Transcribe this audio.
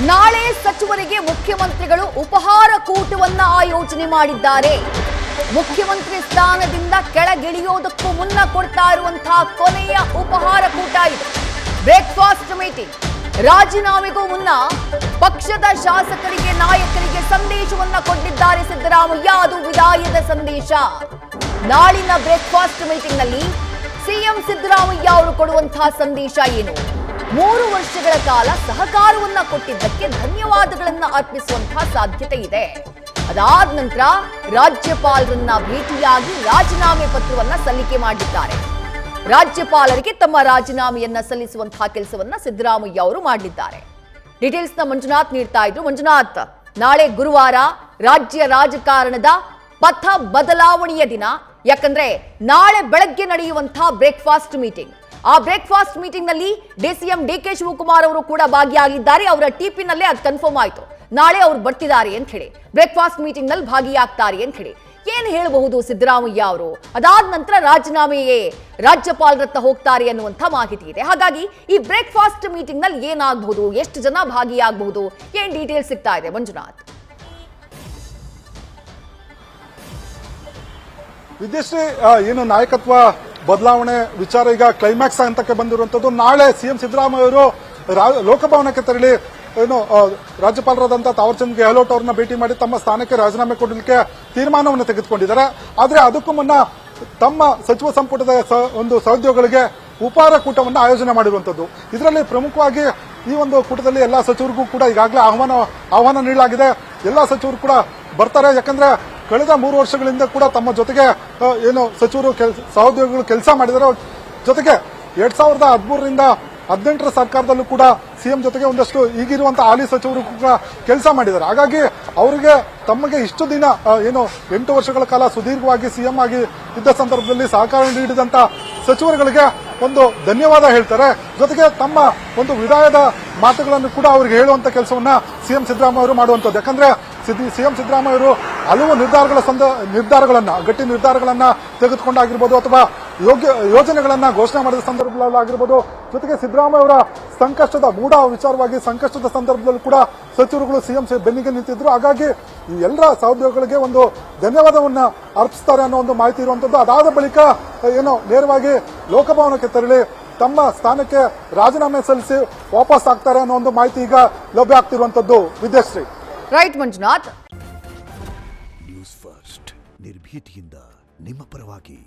ನಾಳೆ ಸಚಿವರಿಗೆ ಮುಖ್ಯಮಂತ್ರಿಗಳು ಉಪಹಾರ ಕೂಟವನ್ನ ಆಯೋಜನೆ ಮಾಡಿದ್ದಾರೆ. ಮುಖ್ಯಮಂತ್ರಿ ಸ್ಥಾನದಿಂದ ಕೆಳಗಿಳಿಯೋದಕ್ಕೂ ಮುನ್ನ ಕೊಡ್ತಾ ಇರುವಂತಹ ಕೊನೆಯ ಉಪಹಾರ ಕೂಟ ಇದು. Breakfast meeting. ರಾಜೀನಾಮೆಗೂ ಮುನ್ನ ಪಕ್ಷದ ಶಾಸಕರಿಗೆ ನಾಯಕರಿಗೆ ಸಂದೇಶವನ್ನ ಕೊಟ್ಟಿದ್ದಾರೆ ಸಿದ್ದರಾಮಯ್ಯ. ಅದು ವಿದಾಯದ ಸಂದೇಶ. ನಾಳಿನ ಬ್ರೇಕ್ಫಾಸ್ಟ್ ಮೀಟಿಂಗ್ ನಲ್ಲಿ ಸಿಎಂ ಸಿದ್ದರಾಮಯ್ಯ ಅವರು ಕೊಡುವಂತಹ ಸಂದೇಶ ಏನು? 3 ವರ್ಷಗಳ ಕಾಲ ಸಹಕಾರವನ್ನ ಕೊಟ್ಟಿದ್ದಕ್ಕೆ ಧನ್ಯವಾದಗಳನ್ನ ಅರ್ಪಿಸುವಂತಹ ಸಾಧ್ಯತೆ ಇದೆ. ಅದಾದ ನಂತರ ರಾಜ್ಯಪಾಲರನ್ನ ಭೇಟಿಯಾಗಿ ರಾಜೀನಾಮೆ ಪತ್ರವನ್ನ ಸಲ್ಲಿಕೆ ಮಾಡಿದ್ದಾರೆ. ರಾಜ್ಯಪಾಲರಿಗೆ ತಮ್ಮ ರಾಜೀನಾಮೆಯನ್ನ ಸಲ್ಲಿಸುವಂತಹ ಕೆಲಸವನ್ನ ಸಿದ್ದರಾಮಯ್ಯ ಅವರು ಮಾಡಲಿದ್ದಾರೆ. ಡೀಟೇಲ್ಸ್ ನ ಮಂಜುನಾಥ್ ನೀಡ್ತಾ ಇದ್ರು. ಮಂಜುನಾಥ್, ನಾಳೆ ಗುರುವಾರ ರಾಜ್ಯ ರಾಜಕಾರಣದ ಪಥ ಬದಲಾವಣೆಯ ದಿನ. ಯಾಕಂದ್ರೆ ನಾಳೆ ಬೆಳಗ್ಗೆ ನಡೆಯುವಂತಹ ಬ್ರೇಕ್ಫಾಸ್ಟ್ ಮೀಟಿಂಗ್. ಆ ಬ್ರೇಕ್ಫಾಸ್ಟ್ ಮೀಟಿಂಗ್ ನಲ್ಲಿ ಡಿಸಿಎಂ ಡಿಕೆ ಶಿವಕುಮಾರ್ ಅವರು ಕೂಡ ಭಾಗಿಯಾಗಿದ್ದಾರೆ. ಅವರ ಟಿಪಿ ನಲ್ಲೇ ಅದು ಕನ್ಫರ್ಮ್ ಆಯ್ತು. ನಾಳೆ ಅವರು ಬರ್ತಿದ್ದಾರೆ ಅಂತ ಹೇಳಿ, ಬ್ರೇಕ್ಫಾಸ್ಟ್ ಮೀಟಿಂಗ್ ನಲ್ಲಿ ಭಾಗಿಯಾಗ್ತಾರೆ ಅಂತ ಹೇಳಿ. ಏನ್ ಹೇಳಬಹುದು ಸಿದ್ದರಾಮಯ್ಯ ಅವರು? ಅದಾದ ನಂತರ ರಾಜೀನಾಮೆಯೇ ರಾಜ್ಯಪಾಲರತ್ತ ಹೋಗ್ತಾರೆ ಅನ್ನುವಂಥ ಮಾಹಿತಿ ಇದೆ. ಹಾಗಾಗಿ ಈ ಬ್ರೇಕ್ಫಾಸ್ಟ್ ಮೀಟಿಂಗ್ ನಲ್ಲಿ ಏನಾಗಬಹುದು, ಎಷ್ಟು ಜನ ಭಾಗಿಯಾಗಬಹುದು, ಏನ್ ಡೀಟೇಲ್ಸ್ ಸಿಗ್ತಾ ಇದೆ ಮಂಜುನಾಥ್? ವಿದ್ಯಶ್ರೀ, ಏನು ನಾಯಕತ್ವ ಬದಲಾವಣೆ ವಿಚಾರ ಈಗ ಕ್ಲೈಮ್ಯಾಕ್ಸ್ ಹಂತಕ್ಕೆ ಬಂದಿರುವಂತದ್ದು. ನಾಳೆ ಸಿಎಂ ಸಿದ್ದರಾಮಯ್ಯ ಅವರು ಲೋಕಭವನಕ್ಕೆ ತೆರಳಿ ಏನು ರಾಜ್ಯಪಾಲರಾದಂತಹ ತಾವರ್ಚಂದ್ ಗೆಹ್ಲೋಟ್ ಅವರನ್ನ ಭೇಟಿ ಮಾಡಿ ತಮ್ಮ ಸ್ಥಾನಕ್ಕೆ ರಾಜೀನಾಮೆ ಕೊಡಲಿಕ್ಕೆ ತೀರ್ಮಾನವನ್ನು ತೆಗೆದುಕೊಂಡಿದ್ದಾರೆ. ಆದರೆ ಅದಕ್ಕೂ ಮುನ್ನ ತಮ್ಮ ಸಚಿವ ಸಂಪುಟದ ಒಂದು ಸಹೋದ್ಯೋಗಿಗಳಿಗೆ ಉಪಹಾರ ಕೂಟವನ್ನು ಆಯೋಜನೆ ಮಾಡಿರುವಂತದ್ದು. ಇದರಲ್ಲಿ ಪ್ರಮುಖವಾಗಿ ಈ ಒಂದು ಕೂಟದಲ್ಲಿ ಎಲ್ಲಾ ಸಚಿವರಿಗೂ ಕೂಡ ಈಗಾಗಲೇ ಆಹ್ವಾನ ನೀಡಲಾಗಿದೆ. ಎಲ್ಲಾ ಸಚಿವರು ಕೂಡ ಬರ್ತಾರೆ. ಯಾಕಂದ್ರೆ ಕಳೆದ 3 ವರ್ಷಗಳಿಂದ ಕೂಡ ತಮ್ಮ ಜೊತೆಗೆ ಏನು ಸಚಿವರು ಸಹೋದ್ಯೋಗಿಗಳು ಕೆಲಸ ಮಾಡಿದ್ದಾರೆ. ಜೊತೆಗೆ 2013ರಿಂದ 2018 ಸರ್ಕಾರದಲ್ಲೂ ಕೂಡ ಸಿಎಂ ಜೊತೆಗೆ ಒಂದಷ್ಟು ಈಗಿರುವಂತಹ ಹಾಲಿ ಸಚಿವರು ಕೂಡ ಕೆಲಸ ಮಾಡಿದ್ದಾರೆ. ಹಾಗಾಗಿ ಅವರಿಗೆ ತಮಗೆ ಇಷ್ಟು ದಿನ ಏನು 8 ವರ್ಷಗಳ ಕಾಲ ಸುದೀರ್ಘವಾಗಿ ಸಿಎಂ ಆಗಿ ಇದ್ದ ಸಂದರ್ಭದಲ್ಲಿ ಸಹಕಾರ ನೀಡಿದಂತ ಸಚಿವರುಗಳಿಗೆ ಒಂದು ಧನ್ಯವಾದ ಹೇಳ್ತಾರೆ. ಜೊತೆಗೆ ತಮ್ಮ ಒಂದು ವಿದಾಯದ ಮಾತುಗಳನ್ನು ಕೂಡ ಅವರಿಗೆ ಹೇಳುವಂತ ಕೆಲಸವನ್ನ ಸಿಎಂ ಸಿದ್ದರಾಮಯ್ಯ ಅವರು ಮಾಡುವಂತದ್ದು. ಯಾಕಂದ್ರೆ ಸಿಎಂ ಸಿದ್ದರಾಮಯ್ಯ ಅವರು ಹಲವು ಗಟ್ಟಿ ನಿರ್ಧಾರಗಳನ್ನ ತೆಗೆದುಕೊಂಡಾಗಿರ್ಬೋದು ಅಥವಾ ಯೋಜನೆಗಳನ್ನ ಘೋಷಣೆ ಮಾಡಿದ ಸಂದರ್ಭದಲ್ಲಾಗಿರ್ಬೋದು. ಜೊತೆಗೆ ಸಿದ್ದರಾಮಯ್ಯ ಅವರ ಸಂಕಷ್ಟದ ವಿಚಾರವಾಗಿ ಸಂಕಷ್ಟದ ಸಂದರ್ಭದಲ್ಲೂ ಕೂಡ ಸಚಿವರುಗಳು ಸಿಎಂ ಬೆನ್ನಿಗೆ ನಿಂತಿದ್ರು. ಹಾಗಾಗಿ ಈ ಎಲ್ಲರ ಸಹೋದ್ಯೋಗಿಗಳಿಗೆ ಒಂದು ಧನ್ಯವಾದವನ್ನ ಅರ್ಪಿಸ್ತಾರೆ ಅನ್ನೋ ಒಂದು ಮಾಹಿತಿ ಇರುವಂತದ್ದು. ಅದಾದ ಬಳಿಕ ಏನು ನೇರವಾಗಿ ಲೋಕಭವನಕ್ಕೆ ತೆರಳಿ ತಮ್ಮ ಸ್ಥಾನಕ್ಕೆ ರಾಜೀನಾಮೆ ಸಲ್ಲಿಸಿ ವಾಪಸ್ ಆಗ್ತಾರೆ ಅನ್ನೋ ಒಂದು ಮಾಹಿತಿ ಈಗ ಲಭ್ಯ ಆಗ್ತಿರುವಂತದ್ದು. Vidyashree. Right Manjunath. News first ನಿರ್ಭೀತಿಯಿಂದ ನಿಮ್ಮ ಪರವಾಗಿ.